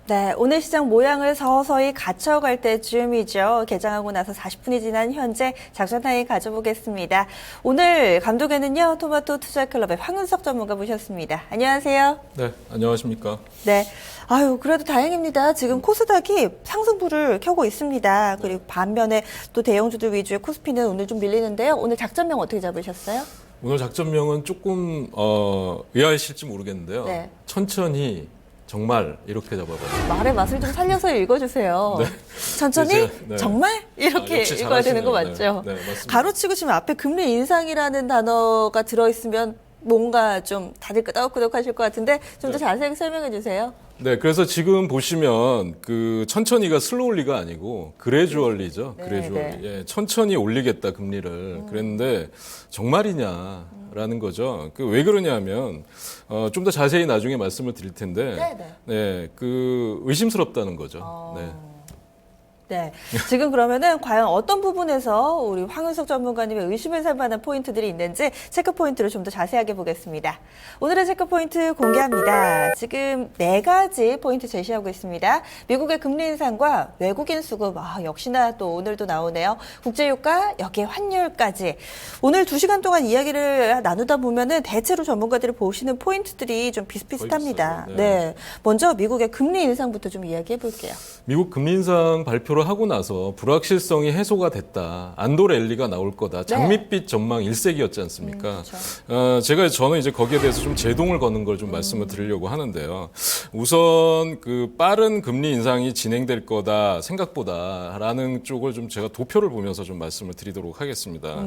네, 오늘 시장 모양을 서서히 갖춰갈 때쯤이죠. 개장하고 나서 40분이 지난 현재 작전 타임 가져보겠습니다. 오늘 감독에는요, 토마토 투자클럽의 황윤석 전문가 모셨습니다. 안녕하세요. 네, 안녕하십니까. 네. 아유, 그래도 다행입니다. 지금 코스닥이 상승부를 켜고 있습니다. 그리고 반면에 또 대형주들 위주의 코스피는 오늘 좀 밀리는데요. 오늘 작전명 어떻게 잡으셨어요? 오늘 작전명은 조금 의아하실지 모르겠는데요. 네. 천천히 정말 이렇게 잡아봐요. 말의 맛을 좀 살려서 읽어주세요. 네. 천천히 네. 정말 이렇게 역시 읽어야 되는 거 잘하시네요. 맞죠? 네, 맞습니다. 가로치고 지금 앞에 금리 인상이라는 단어가 들어있으면 뭔가 좀 다들 끄덕끄덕 하실 것 같은데 좀 더 자세하게 설명해 주세요. 네, 그래서 지금 보시면 그 천천히가 슬로울리가 아니고 그래주얼리죠. 네, 그래주얼리. 네. 예, 천천히 올리겠다 금리를. 그랬는데 정말이냐라는 거죠. 그 왜 그러냐면 좀 더 자세히 나중에 말씀을 드릴 텐데, 네, 그 의심스럽다는 거죠. 네. 네. 지금 그러면은 과연 어떤 부분에서 우리 황윤석 전문가님의 의심을 살 만한 포인트들이 있는지 체크 포인트를 좀 더 자세하게 보겠습니다. 오늘의 체크 포인트 공개합니다. 지금 4가지 포인트 제시하고 있습니다. 미국의 금리 인상과 외국인 수급, 역시나 또 오늘도 나오네요. 국제유가, 여기에 환율까지. 오늘 2시간 동안 이야기를 나누다 보면은 대체로 전문가들이 보시는 포인트들이 좀 비슷비슷합니다. 거의 네. 비슷하죠. 먼저 미국의 금리 인상부터 좀 이야기해 볼게요. 미국 금리 인상 발표를 하고 나서 불확실성이 해소가 됐다. 안도 랠리가 나올 거다. 장밋빛 전망 일색이었지 않습니까? 그렇죠. 저는 이제 거기에 대해서 좀 제동을 거는 걸 좀 말씀을 드리려고 하는데요. 우선 그 빠른 금리 인상이 진행될 거다 생각보다라는 쪽을 좀 제가 도표를 보면서 좀 말씀을 드리도록 하겠습니다.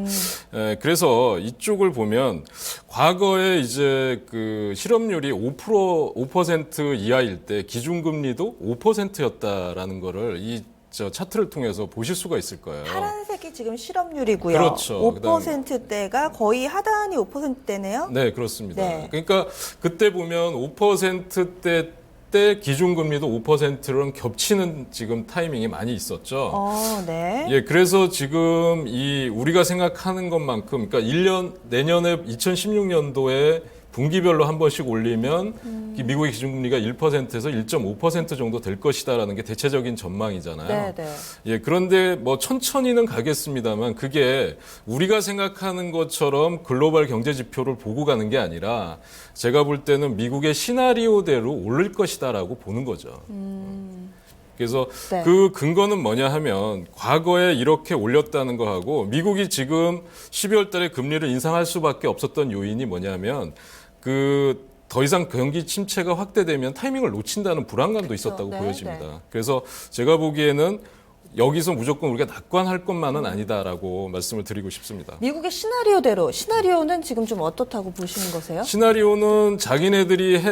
그래서 이쪽을 보면 과거에 이제 그 실업률이 5% 이하일 때 기준금리도 5%였다라는 거를 저 차트를 통해서 보실 수가 있을 거예요. 파란색이 지금 실업률이고요. 그렇죠. 5%대가 거의 하단이 5%대네요. 네, 그렇습니다. 네. 그러니까 그때 보면 5%대 때 기준금리도 5%랑 겹치는 지금 타이밍이 많이 있었죠. 네. 예, 그래서 지금 우리가 생각하는 것만큼, 그러니까 내년에 2016년도에 분기별로 한 번씩 올리면 미국의 기준금리가 1%에서 1.5% 정도 될 것이다라는 게 대체적인 전망이잖아요. 네. 예, 그런데 뭐 천천히는 가겠습니다만 그게 우리가 생각하는 것처럼 글로벌 경제 지표를 보고 가는 게 아니라 제가 볼 때는 미국의 시나리오대로 오를 것이다라고 보는 거죠. 그래서 네. 그 근거는 뭐냐 하면 과거에 이렇게 올렸다는 거하고 미국이 지금 12월 달에 금리를 인상할 수밖에 없었던 요인이 뭐냐면 더 이상 경기 침체가 확대되면 타이밍을 놓친다는 불안감도 있었다고 보여집니다. 그래서 제가 보기에는 여기서 무조건 우리가 낙관할 것만은 아니다라고 말씀을 드리고 싶습니다. 미국의 시나리오는 지금 좀 어떻다고 보시는 거세요? 시나리오는 자기네들이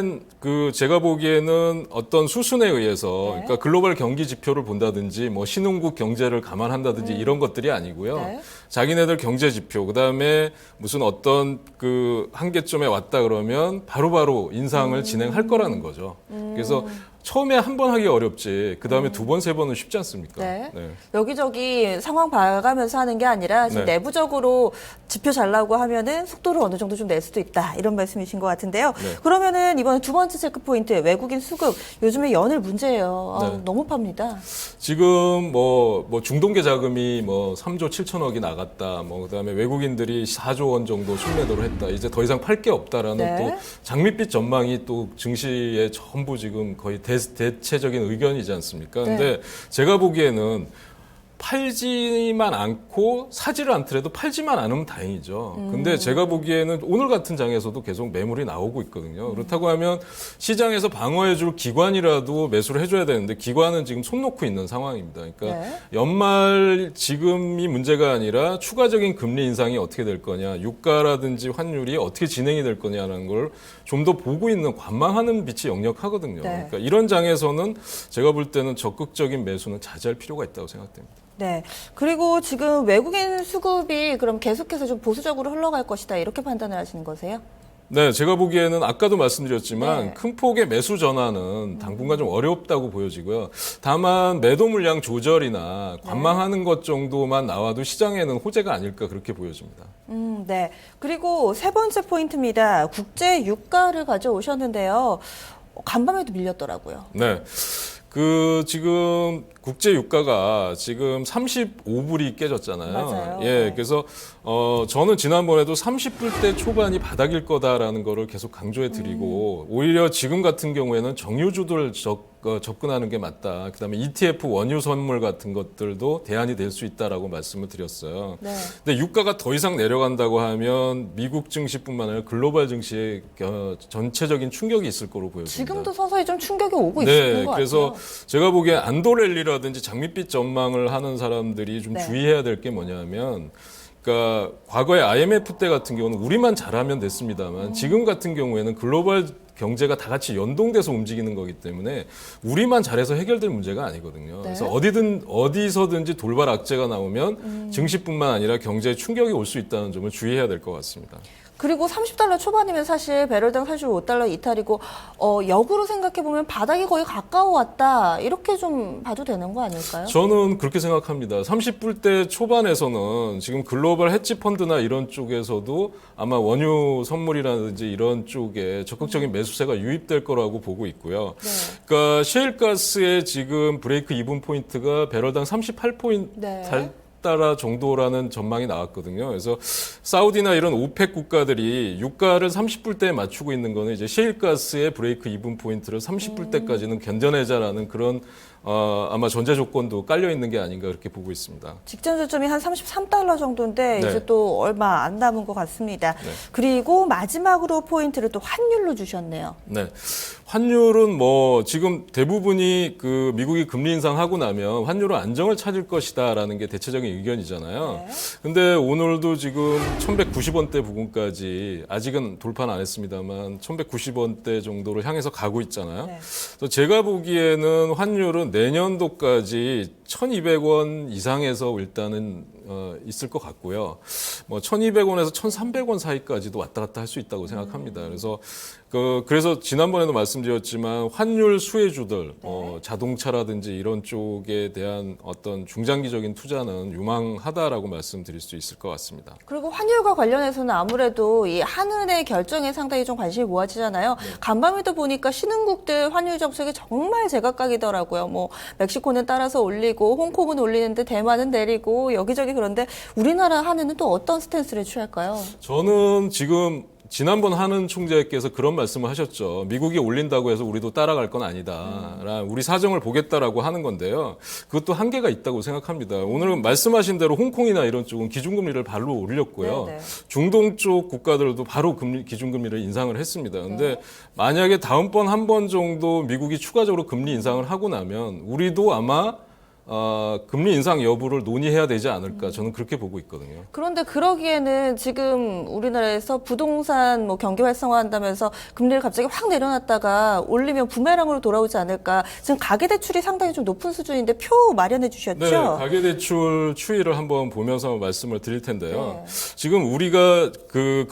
제가 보기에는 어떤 수순에 의해서, 그러니까 글로벌 경기 지표를 본다든지, 뭐 신흥국 경제를 감안한다든지 이런 것들이 아니고요. 네. 자기네들 경제 지표, 그 다음에 무슨 어떤 그 한계점에 왔다 그러면 바로바로 인상을 진행할 거라는 거죠. 그래서 처음에 한 번 하기 어렵지, 그 다음에 2번, 3번은 쉽지 않습니까? 네. 여기저기 상황 봐가면서 하는 게 아니라 지금 내부적으로 지표 잘 나오고 하면은 속도를 어느 정도 좀 낼 수도 있다. 이런 말씀이신 것 같은데요. 그러면은 이번에 2번째 체크 포인트, 외국인 수급. 요즘에 연일 문제예요. 너무 팝니다. 지금 뭐 중동계 자금이 뭐 3조 7천억이 나갔다. 뭐 그다음에 외국인들이 4조 원 정도 순매도를 했다. 이제 더 이상 팔 게 없다라는 또 장밋빛 전망이 또 증시에 전부 지금 거의 대체적인 의견이지 않습니까? 근데 제가 보기에는 팔지만 않고 사지를 않더라도 팔지만 않으면 다행이죠. 근데 제가 보기에는 오늘 같은 장에서도 계속 매물이 나오고 있거든요. 그렇다고 하면 시장에서 방어해줄 기관이라도 매수를 해줘야 되는데 기관은 지금 손 놓고 있는 상황입니다. 그러니까 연말 지금이 문제가 아니라 추가적인 금리 인상이 어떻게 될 거냐, 유가라든지 환율이 어떻게 진행이 될 거냐는 걸 좀 더 보고 있는, 관망하는 빛이 역력하거든요. 그러니까 이런 장에서는 제가 볼 때는 적극적인 매수는 자제할 필요가 있다고 생각됩니다. 네. 그리고 지금 외국인 수급이 그럼 계속해서 좀 보수적으로 흘러갈 것이다. 이렇게 판단을 하시는 거세요? 네, 제가 보기에는 아까도 말씀드렸지만 큰 폭의 매수 전환은 당분간 좀 어렵다고 보여지고요. 다만 매도 물량 조절이나 관망하는 것 정도만 나와도 시장에는 호재가 아닐까 그렇게 보여집니다. 네. 그리고 3번째 포인트입니다. 국제 유가를 가져오셨는데요. 간밤에도 밀렸더라고요. 네. 지금 국제 유가가 지금 35불이 깨졌잖아요. 맞아요. 예, 네. 그래서 저는 지난번에도 30불대 초반이 바닥일 거다라는 거를 계속 강조해 드리고 오히려 지금 같은 경우에는 정유주들 접근하는 게 맞다. 그다음에 ETF 원유 선물 같은 것들도 대안이 될 수 있다라고 말씀을 드렸어요. 네. 근데 유가가 더 이상 내려간다고 하면 미국 증시뿐만 아니라 글로벌 증시에 전체적인 충격이 있을 거로 보여집니다. 지금도 서서히 좀 충격이 오고 네, 있는 것 그래서 같아요. 제가 보기엔 안도랠리라든지 장밋빛 전망을 하는 사람들이 좀 네. 주의해야 될 게 뭐냐면, 그러니까 과거에 IMF 때 같은 경우는 우리만 잘하면 됐습니다만 지금 같은 경우에는 글로벌 경제가 다 같이 연동돼서 움직이는 거기 때문에 우리만 잘해서 해결될 문제가 아니거든요. 네. 그래서 어디서든지 돌발 악재가 나오면 증시뿐만 아니라 경제에 충격이 올 수 있다는 점을 주의해야 될 것 같습니다. 그리고 30달러 초반이면 사실 배럴당 35달러 이탈이고 역으로 생각해 보면 바닥이 거의 가까워 왔다 이렇게 좀 봐도 되는 거 아닐까요? 저는 그렇게 생각합니다. 30불대 초반에서는 지금 글로벌 헤지 펀드나 이런 쪽에서도 아마 원유 선물이라든지 이런 쪽에 적극적인 매수세가 유입될 거라고 보고 있고요. 네. 그러니까 셰일가스의 지금 브레이크 이븐 포인트가 배럴당 38포인트 네. 달러 정도라는 전망이 나왔거든요. 그래서 사우디나 이런 오펙 국가들이 유가를 30불대에 맞추고 있는 거는 이제 셰일가스의 브레이크 이븐 포인트를 30불대까지는 견뎌내자라는 그런 아마 전제 조건도 깔려 있는 게 아닌가 그렇게 보고 있습니다. 직전 저점이 한 33달러 정도인데 네. 이제 또 얼마 안 남은 것 같습니다. 네. 그리고 마지막으로 포인트를 또 환율로 주셨네요. 네. 환율은 뭐 지금 대부분이 그 미국이 금리 인상하고 나면 환율은 안정을 찾을 것이다라는 게 대체적인 의견이잖아요. 네. 근데 오늘도 지금 1190원대 부근까지 아직은 돌파는 안 했습니다만 1190원대 정도를 향해서 가고 있잖아요. 네. 그래서 제가 보기에는 환율은 내년도까지 1200원 이상에서 일단은 있을 것 같고요. 뭐 1200원에서 1300원 사이까지도 왔다 갔다 할 수 있다고 생각합니다. 그래서 지난번에도 말씀드렸지만 환율 수혜주들, 자동차라든지 이런 쪽에 대한 어떤 중장기적인 투자는 유망하다라고 말씀드릴 수 있을 것 같습니다. 그리고 환율과 관련해서는 아무래도 이 한은의 결정에 상당히 좀 관심이 모아지잖아요. 간밤에도 보니까 신흥국들 환율 정책이 정말 제각각이더라고요. 뭐 멕시코는 따라서 올리고 홍콩은 올리는데 대만은 내리고 여기저기 그런데 우리나라 한은은 또 어떤 스탠스를 취할까요? 저는 지금 지난번 한은 총재께서 그런 말씀을 하셨죠. 미국이 올린다고 해서 우리도 따라갈 건 아니다. 우리 사정을 보겠다라고 하는 건데요. 그것도 한계가 있다고 생각합니다. 오늘은 말씀하신 대로 홍콩이나 이런 쪽은 기준금리를 바로 올렸고요. 네네. 중동 쪽 국가들도 바로 기준금리를 인상을 했습니다. 근데 만약에 다음번 한 번 정도 미국이 추가적으로 금리 인상을 하고 나면 우리도 아마 금리 인상 여부를 논의해야 되지 않을까 저는 그렇게 보고 있거든요. 그런데 그러기에는 지금 우리나라에서 부동산 뭐 경기 활성화한다면서 금리를 갑자기 확 내려놨다가 올리면 부메랑으로 돌아오지 않을까. 지금 가계대출이 상당히 좀 높은 수준인데 표 마련해 주셨죠? 네, 가계대출 추이를 한번 보면서 말씀을 드릴 텐데요. 네. 지금 우리가 그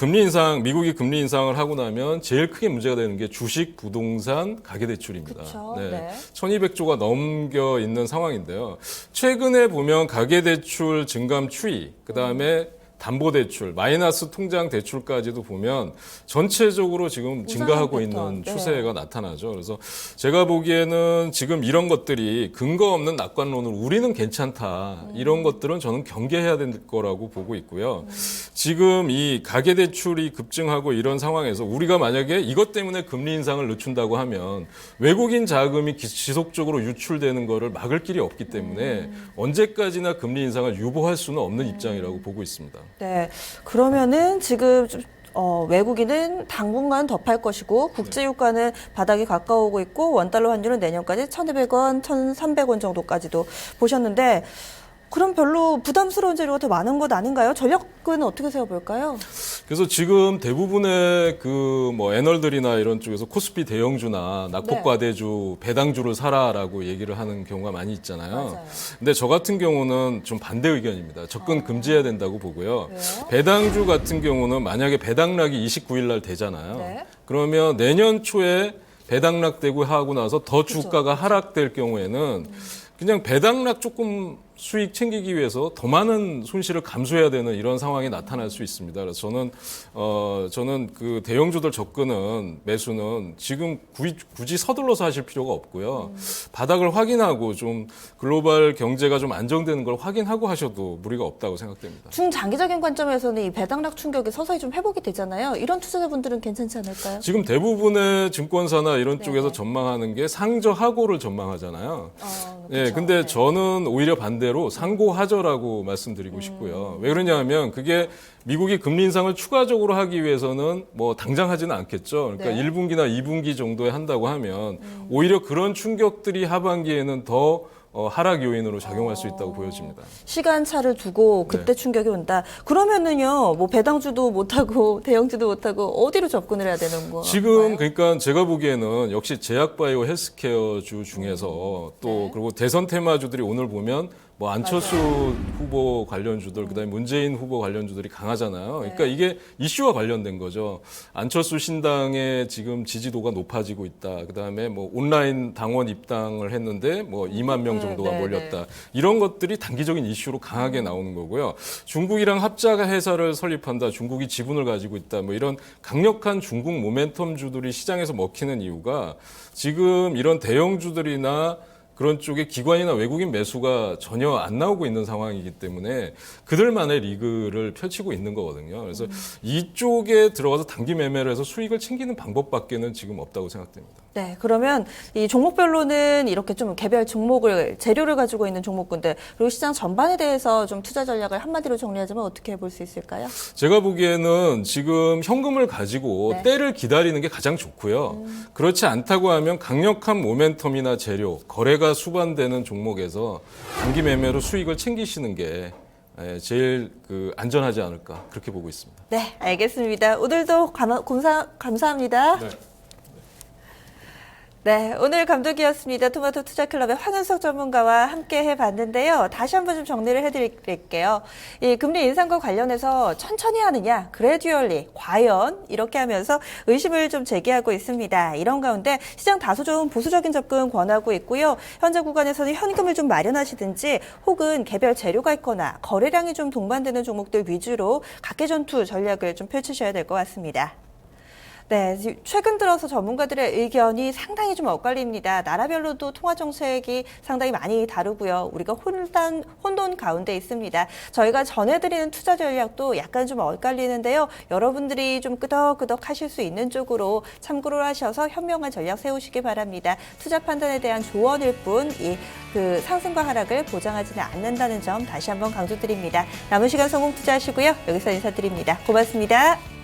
미국이 금리 인상을 하고 나면 제일 크게 문제가 되는 게 주식, 부동산, 가계대출입니다. 그쵸, 네. 네. 1200조가 넘겨 있는 상황인데요. 최근에 보면 가계대출 증감 추이, 그다음에 담보대출, 마이너스 통장 대출까지도 보면 전체적으로 지금 증가하고 우상한 패턴. 있는 네. 추세가 나타나죠. 그래서 제가 보기에는 지금 이런 것들이 근거 없는 낙관론을 우리는 괜찮다. 이런 것들은 저는 경계해야 될 거라고 보고 있고요. 지금 이 가계대출이 급증하고 이런 상황에서 우리가 만약에 이것 때문에 금리 인상을 늦춘다고 하면 외국인 자금이 지속적으로 유출되는 거를 막을 길이 없기 때문에 언제까지나 금리 인상을 유보할 수는 없는 입장이라고 보고 있습니다. 네. 그러면은 지금 좀 외국인은 당분간 더 팔 것이고 국제유가는 바닥이 가까우고 있고 원달러 환율은 내년까지 1,200원, 1,300원 정도까지도 보셨는데 그럼 별로 부담스러운 재료가 더 많은 것 아닌가요? 전략은 어떻게 세워볼까요? 그래서 지금 대부분의 그 뭐 애널들이나 이런 쪽에서 코스피 대형주나 낙폭과대주, 배당주를 사라라고 얘기를 하는 경우가 많이 있잖아요. 맞아요. 근데 저 같은 경우는 좀 반대 의견입니다. 접근 금지해야 된다고 보고요. 왜요? 배당주 같은 경우는 만약에 배당락이 29일 날 되잖아요. 네. 그러면 내년 초에 배당락되고 하고 나서 더 주가가 하락될 경우에는 그냥 배당락 조금 수익 챙기기 위해서 더 많은 손실을 감수해야 되는 이런 상황이 나타날 수 있습니다. 그래서 저는 그 대형주들 접근은 매수는 지금 굳이 서둘러서 하실 필요가 없고요. 바닥을 확인하고 좀 글로벌 경제가 좀 안정되는 걸 확인하고 하셔도 무리가 없다고 생각됩니다. 중장기적인 관점에서는 이 배당락 충격이 서서히 좀 회복이 되잖아요. 이런 투자자분들은 괜찮지 않을까요? 지금 대부분의 증권사나 이런 네. 쪽에서 전망하는 게 상저하고를 전망하잖아요. 예, 그렇죠. 근데 네. 저는 오히려 반대로 상고하저라고 말씀드리고 싶고요. 왜 그러냐면 그게 미국이 금리 인상을 추가적으로 하기 위해서는 뭐 당장 하지는 않겠죠. 그러니까 네. 1분기나 2분기 정도에 한다고 하면 오히려 그런 충격들이 하반기에는 더 하락 요인으로 작용할 수 있다고 보여집니다. 시간차를 두고 그때 네. 충격이 온다. 그러면은요, 뭐 배당주도 못하고 대형주도 못하고 어디로 접근을 해야 되는 거예요? 지금 그러니까 제가 보기에는 역시 제약바이오 헬스케어주 중에서 또 네. 그리고 대선 테마주들이 오늘 보면 뭐 안철수 후보 관련주들 그다음에 문재인 후보 관련주들이 강하잖아요. 그러니까 네. 이게 이슈와 관련된 거죠. 안철수 신당의 지금 지지도가 높아지고 있다. 그다음에 뭐 온라인 당원 입당을 했는데 뭐 2만 명 정도가 네, 몰렸다. 이런 것들이 단기적인 이슈로 강하게 나오는 거고요. 중국이랑 합작 회사를 설립한다. 중국이 지분을 가지고 있다. 뭐 이런 강력한 중국 모멘텀주들이 시장에서 먹히는 이유가 지금 이런 대형주들이나 그런 쪽에 기관이나 외국인 매수가 전혀 안 나오고 있는 상황이기 때문에 그들만의 리그를 펼치고 있는 거거든요. 그래서 이쪽에 들어가서 단기 매매를 해서 수익을 챙기는 방법밖에는 지금 없다고 생각됩니다. 네, 그러면 이 종목별로는 이렇게 좀 개별 종목을, 재료를 가지고 있는 종목군들, 그리고 시장 전반에 대해서 좀 투자 전략을 한마디로 정리하자면 어떻게 볼 수 있을까요? 제가 보기에는 지금 현금을 가지고 네. 때를 기다리는 게 가장 좋고요. 그렇지 않다고 하면 강력한 모멘텀이나 재료, 거래가 수반되는 종목에서 단기 매매로 수익을 챙기시는 게 제일 안전하지 않을까 그렇게 보고 있습니다. 네, 알겠습니다. 오늘도 감사합니다. 네. 네, 오늘 감독이었습니다. 토마토 투자클럽의 황윤석 전문가와 함께 해봤는데요. 다시 한번 좀 정리를 해드릴게요. 이 금리 인상과 관련해서 천천히 하느냐, 그래듀얼리, 과연 이렇게 하면서 의심을 좀 제기하고 있습니다. 이런 가운데 시장 다소 좀 보수적인 접근 권하고 있고요. 현재 구간에서는 현금을 좀 마련하시든지 혹은 개별 재료가 있거나 거래량이 좀 동반되는 종목들 위주로 각계전투 전략을 좀 펼치셔야 될 것 같습니다. 네, 최근 들어서 전문가들의 의견이 상당히 좀 엇갈립니다. 나라별로도 통화 정책이 상당히 많이 다르고요. 우리가 혼돈 가운데 있습니다. 저희가 전해드리는 투자 전략도 약간 좀 엇갈리는데요. 여러분들이 좀 끄덕끄덕 하실 수 있는 쪽으로 참고를 하셔서 현명한 전략 세우시기 바랍니다. 투자 판단에 대한 조언일 뿐, 그 상승과 하락을 보장하지는 않는다는 점 다시 한번 강조드립니다. 남은 시간 성공 투자하시고요. 여기서 인사드립니다. 고맙습니다.